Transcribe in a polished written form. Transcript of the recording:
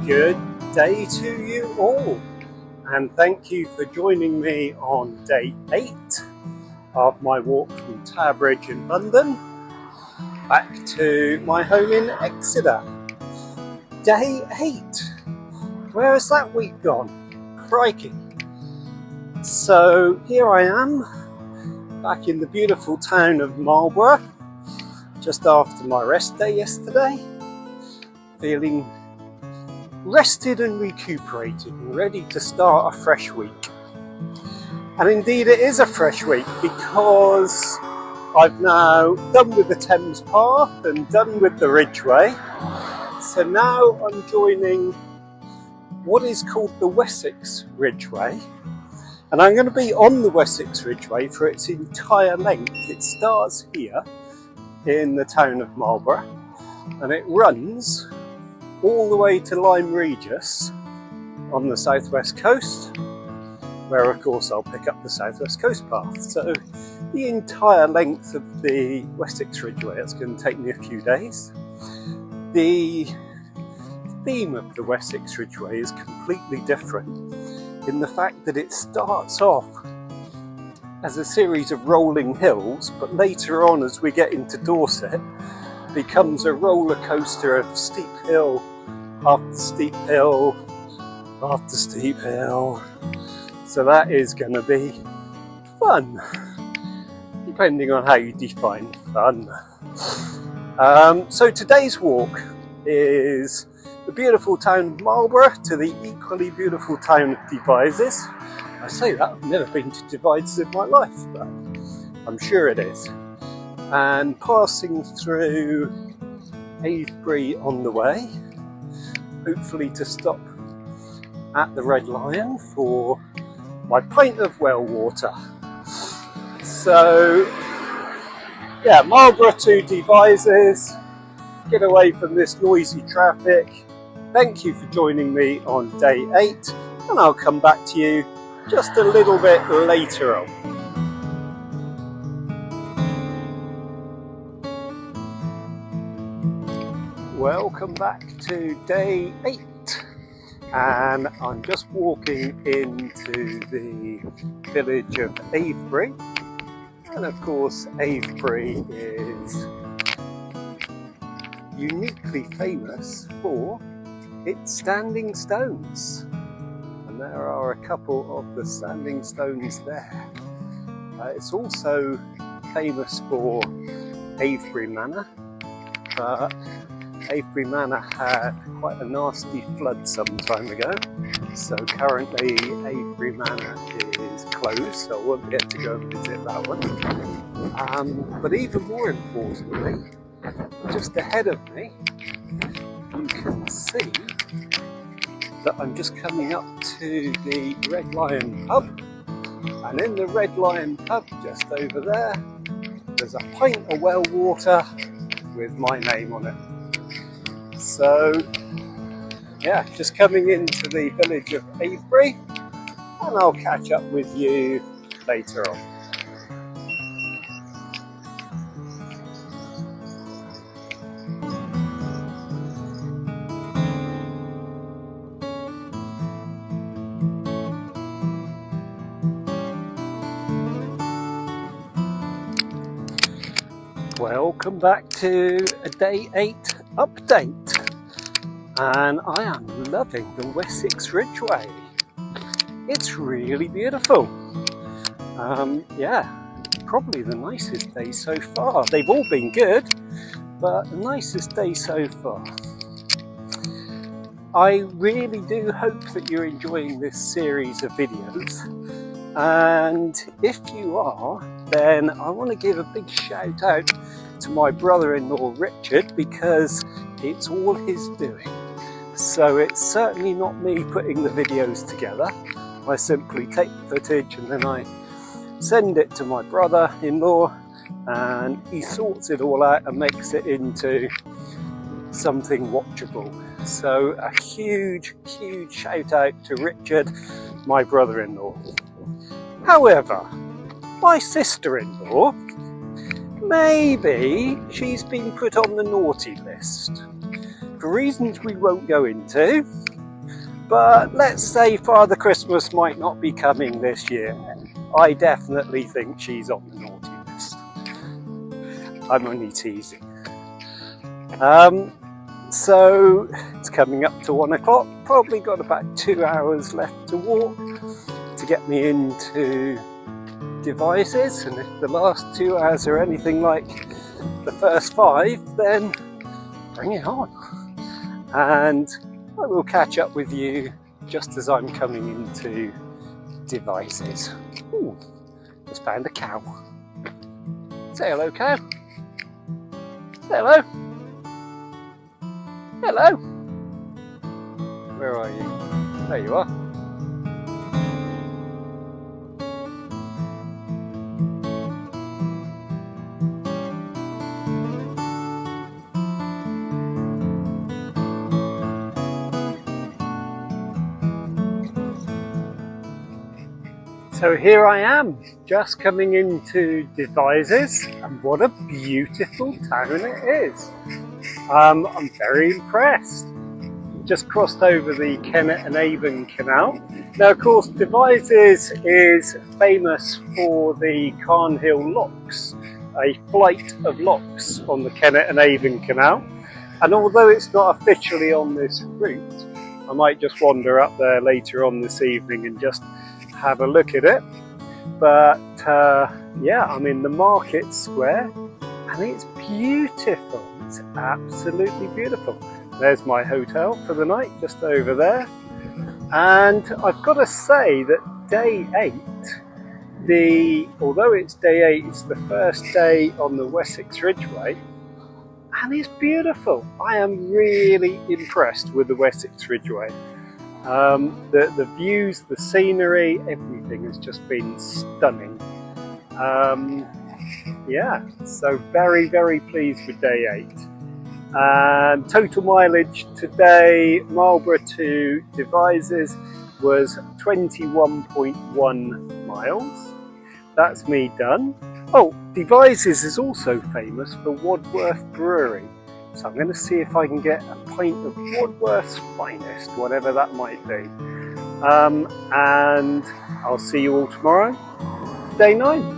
Good day to you all, and thank you for joining me on day 8 of my walk from Tower Bridge in London back to my home in Exeter. Day 8. Where has that week gone? Crikey. So here I am back in the beautiful town of Marlborough just after my rest day yesterday, feeling rested and recuperated and ready to start a fresh week. And indeed it is a fresh week because I've now done with the Thames Path and done with the Ridgeway. So now I'm joining what is called the Wessex Ridgeway, and I'm going to be on the Wessex Ridgeway for its entire length. It starts here in the town of Marlborough and it runs all the way to Lyme Regis on the southwest coast, where of course I'll pick up the southwest coast path. So the entire length of the Wessex Ridgeway, it's going to take me a few days. The theme of the Wessex Ridgeway is completely different in the fact that it starts off as a series of rolling hills, but later on as we get into Dorset becomes a roller coaster of steep hill after steep hill after steep hill. So that is going to be fun, depending on how you define fun. So today's walk is the beautiful town of Marlborough to the equally beautiful town of Devizes. I say that, I've never been to Devizes in my life, but I'm sure it is. And passing through Avebury on the way, hopefully to stop at the Red Lion for my pint of well water. So yeah, Marlborough to Devizes, get away from this noisy traffic. Thank you for joining me on day 8, and I'll come back to you just a little bit later on. Welcome back to day 8, and I'm just walking into the village of Avebury, and of course Avebury is uniquely famous for its standing stones, and there are a couple of the standing stones there. It's also famous for Avebury Manor, but Avebury Manor had quite a nasty flood some time ago, so currently Avebury Manor is closed, so I won't get to go and visit that one. But even more importantly, just ahead of me, you can see that I'm just coming up to the Red Lion pub, and in the Red Lion pub just over there, there's a pint of well water with my name on it. So yeah, just coming into the village of Avebury, and I'll catch up with you later on. Welcome back to a day 8 update, and I am loving the Wessex Ridgeway. It's really beautiful. Yeah, probably the nicest day so far. They've all been good, but the nicest day so far. I really do hope that you're enjoying this series of videos, and if you are, then I want to give a big shout out to my brother-in-law Richard, because it's all his doing. So it's certainly not me putting the videos together. I simply take the footage and then I send it to my brother-in-law, and he sorts it all out and makes it into something watchable. So a huge shout out to Richard, my brother-in-law. However, my sister-in-law, maybe she's been put on the naughty list for reasons we won't go into. But let's say Father Christmas might not be coming this year. I definitely think she's on the naughty list. I'm only teasing. So it's coming up to 1 o'clock. Probably got about 2 hours left to walk to get me into Devizes, and if the last 2 hours are anything like the first 5, then bring it on. And I will catch up with you just as I'm coming into Devizes. Ooh, just found a cow. Say hello, cow. Say hello. Hello. Where are you? There you are. So here I am, just coming into Devizes, and what a beautiful town it is. I'm very impressed. Just crossed over the Kennet and Avon Canal. Now of course Devizes is famous for the Carnhill Locks, a flight of locks on the Kennet and Avon Canal. And although it's not officially on this route, I might just wander up there later on this evening and just have a look at it. But yeah, I'm in the market square and it's beautiful. It's absolutely beautiful. There's my hotel for the night, just over there. And I've got to say that day 8, although it's day 8, it's the first day on the Wessex Ridgeway, and it's beautiful. I am really impressed with the Wessex Ridgeway. The views, the scenery, everything has just been stunning. Yeah, so very, very pleased with day 8. Total mileage today, Marlborough to Devizes, was 21.1 miles. That's me done. Oh, Devizes is also famous for Wadworth Brewery. So I'm going to see if I can get a pint of Wadworth's finest, whatever that might be. And I'll see you all tomorrow, day 9.